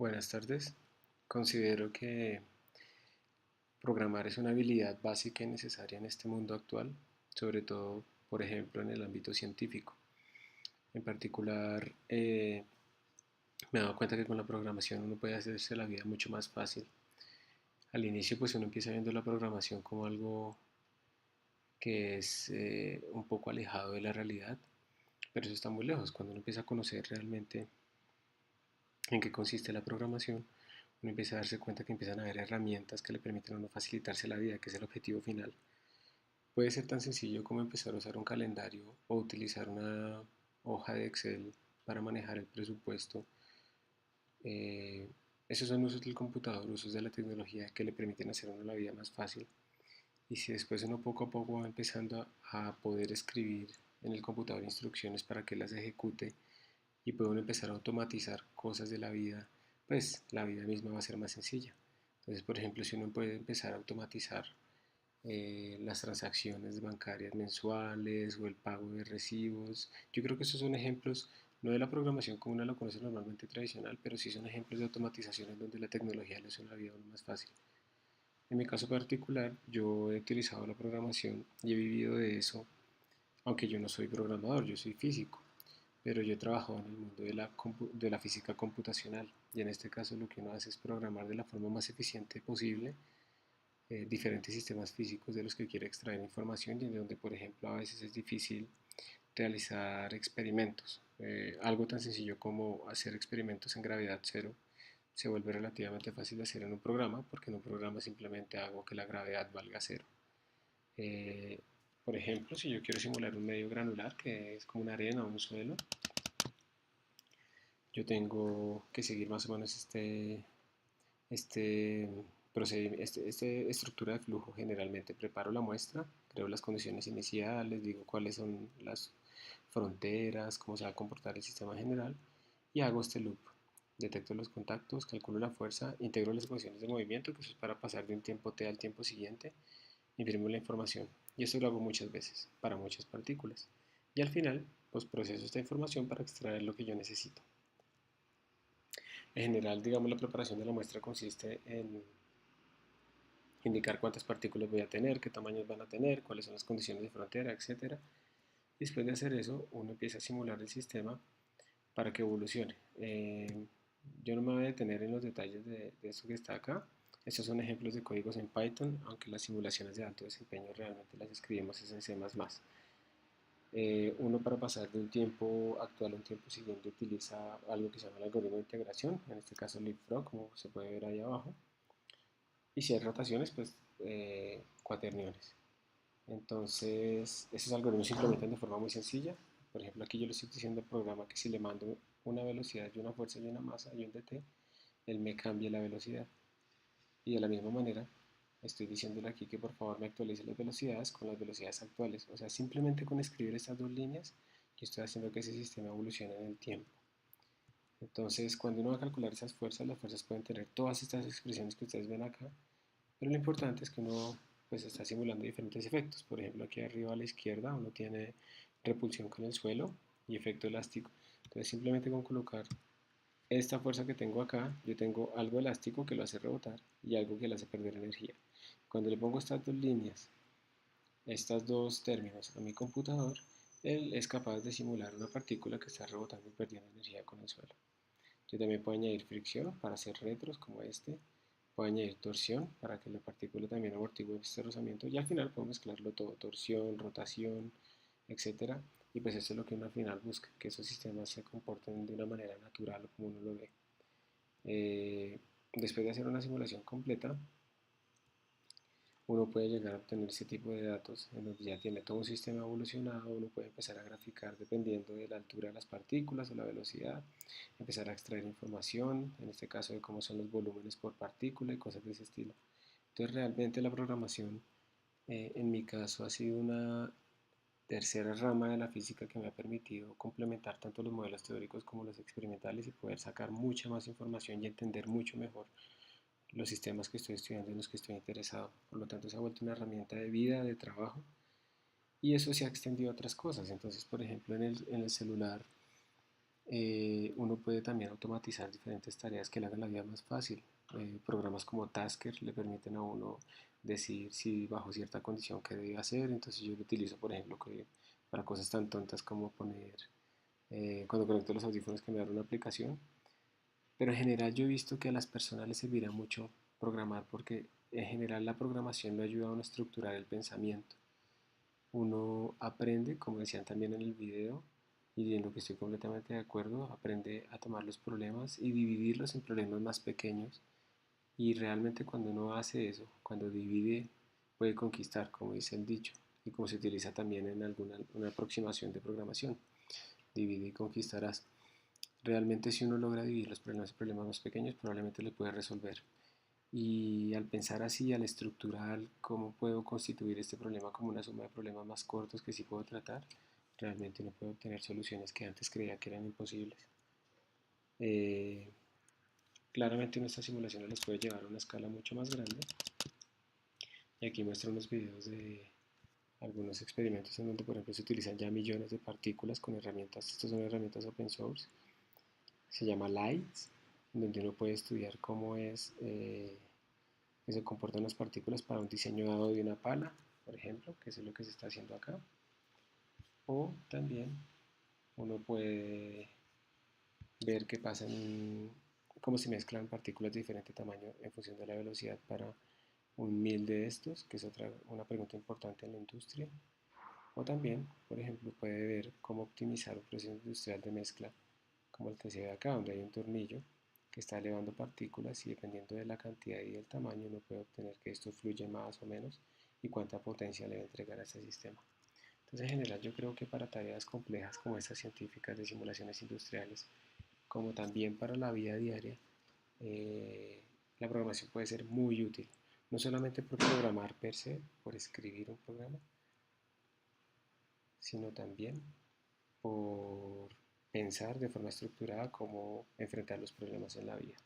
Buenas tardes. Considero que programar es una habilidad básica y necesaria en este mundo actual, sobre todo, por ejemplo, en el ámbito científico. En particular, me he dado cuenta que con la programación uno puede hacerse la vida mucho más fácil. Al inicio, pues uno empieza viendo la programación como algo que es un poco alejado de la realidad, pero eso está muy lejos. Cuando uno empieza a conocer realmente en qué consiste la programación, uno empieza a darse cuenta que empiezan a haber herramientas que le permiten a uno facilitarse la vida, que es el objetivo final. Puede ser tan sencillo como empezar a usar un calendario o utilizar una hoja de Excel para manejar el presupuesto. Eh, Esos son usos del computador, usos de la tecnología que le permiten hacer a uno la vida más fácil. Y si después uno poco a poco va empezando a poder escribir en el computador instrucciones para que las ejecute y puede uno empezar a automatizar cosas de la vida, pues la vida misma va a ser más sencilla. Entonces, por ejemplo, si uno puede empezar a automatizar las transacciones bancarias mensuales o el pago de recibos, yo creo que estos son ejemplos no de la programación como uno la conoce normalmente tradicional, pero sí son ejemplos de automatización en donde la tecnología le hace la vida aún más fácil. En mi caso particular, yo he utilizado la programación y he vivido de eso, aunque yo no soy programador, yo soy físico, pero yo he trabajado en el mundo de la física computacional y en este caso lo que uno hace es programar de la forma más eficiente posible diferentes sistemas físicos de los que quiere extraer información y en donde, por ejemplo, a veces es difícil realizar experimentos. Algo tan sencillo como hacer experimentos en gravedad cero se vuelve relativamente fácil de hacer en un programa porque en un programa simplemente hago que la gravedad valga cero. Eh, por ejemplo, si yo quiero simular un medio granular, que es como una arena o un suelo, yo tengo que seguir más o menos este estructura de flujo. Generalmente preparo la muestra, creo las condiciones iniciales, digo cuáles son las fronteras, cómo se va a comportar el sistema general y hago este loop. Detecto los contactos, calculo la fuerza, integro las ecuaciones de movimiento, que eso es para pasar de un tiempo t al tiempo siguiente, imprimo la información. Y esto lo hago muchas veces, para muchas partículas. Y al final, pues proceso esta información para extraer lo que yo necesito. En general, digamos, la preparación de la muestra consiste en indicar cuántas partículas voy a tener, qué tamaños van a tener, cuáles son las condiciones de frontera, etcétera. Después de hacer eso, uno empieza a simular el sistema para que evolucione. Yo no me voy a detener en los detalles de esto que está acá. Estos son ejemplos de códigos en Python, aunque las simulaciones de alto desempeño realmente las escribimos en C++. Uno para pasar de un tiempo actual a un tiempo siguiente utiliza algo que se llama el algoritmo de integración, en este caso leapfrog, como se puede ver ahí abajo. Y si hay rotaciones, pues cuaterniones. Entonces, esos algoritmos se implementan de forma muy sencilla. Por ejemplo, aquí yo le estoy diciendo al programa que si le mando una velocidad y una fuerza y una masa y un dt, él me cambia la velocidad. Y de la misma manera, estoy diciéndole aquí que por favor me actualice las velocidades con las velocidades actuales. O sea, simplemente con escribir estas dos líneas, yo estoy haciendo que ese sistema evolucione en el tiempo. Entonces, cuando uno va a calcular esas fuerzas, las fuerzas pueden tener todas estas expresiones que ustedes ven acá, pero lo importante es que uno pues está simulando diferentes efectos. Por ejemplo, aquí arriba a la izquierda uno tiene repulsión con el suelo y efecto elástico. Entonces simplemente con colocar esta fuerza que tengo acá, yo tengo algo elástico que lo hace rebotar y algo que le hace perder energía. Cuando le pongo estas dos líneas, estos dos términos a mi computador, él es capaz de simular una partícula que está rebotando y perdiendo energía con el suelo. Yo también puedo añadir fricción para hacer retros como este. Puedo añadir torsión para que la partícula también amortigue este rozamiento. Y al final puedo mezclarlo todo, torsión, rotación, etcétera. Y pues eso es lo que uno al final busca, que esos sistemas se comporten de una manera natural como uno lo ve. Después de hacer una simulación completa, uno puede llegar a obtener ese tipo de datos en donde ya tiene todo un sistema evolucionado, uno puede empezar a graficar dependiendo de la altura de las partículas o la velocidad, empezar a extraer información, en este caso de cómo son los volúmenes por partícula y cosas de ese estilo. Entonces realmente la programación en mi caso ha sido una tercera rama de la física que me ha permitido complementar tanto los modelos teóricos como los experimentales y poder sacar mucha más información y entender mucho mejor los sistemas que estoy estudiando y en los que estoy interesado. Por lo tanto, se ha vuelto una herramienta de vida, de trabajo, y eso se ha extendido a otras cosas. Entonces, por ejemplo, en el celular, Uno puede también automatizar diferentes tareas que le hagan la vida más fácil. Programas como Tasker le permiten a uno decir si bajo cierta condición que debe hacer. Entonces yo lo utilizo, por ejemplo, para cosas tan tontas como poner, cuando conecto los audífonos, cambiar una aplicación. Pero en general yo he visto que a las personas les servirá mucho programar porque en general la programación le ayuda a uno a estructurar el pensamiento. Uno aprende, como decían también en el video, y en lo que estoy completamente de acuerdo, aprende a tomar los problemas y dividirlos en problemas más pequeños. Y realmente cuando uno hace eso, cuando divide, puede conquistar, como dice el dicho, y como se utiliza también en alguna una aproximación de programación. Divide y conquistarás. Realmente si uno logra dividir los problemas en problemas más pequeños, probablemente los puede resolver. Y al pensar así, al estructurar cómo puedo constituir este problema como una suma de problemas más cortos que sí puedo tratar, realmente uno puede obtener soluciones que antes creía que eran imposibles. Eh, Claramente nuestras simulaciones las puede llevar a una escala mucho más grande. Y aquí muestro unos videos de algunos experimentos en donde, por ejemplo, se utilizan ya millones de partículas con herramientas. Estas son herramientas open source. Se llama LIGHTS, donde uno puede estudiar cómo que se comportan las partículas para un diseño dado de una pala, por ejemplo, que es lo que se está haciendo acá. O también uno puede ver qué pasa cómo se mezclan partículas de diferente tamaño en función de la velocidad para un mil de estos, que es una pregunta importante en la industria. O también, por ejemplo, puede ver cómo optimizar un proceso industrial de mezcla como el que se ve acá, donde hay un tornillo que está elevando partículas y dependiendo de la cantidad y del tamaño uno puede obtener que esto fluye más o menos y cuánta potencia le va a entregar a este sistema. Entonces, en general, yo creo que para tareas complejas como estas científicas de simulaciones industriales, como también para la vida diaria, la programación puede ser muy útil. No solamente por programar per se, por escribir un programa, sino también por pensar de forma estructurada cómo enfrentar los problemas en la vida.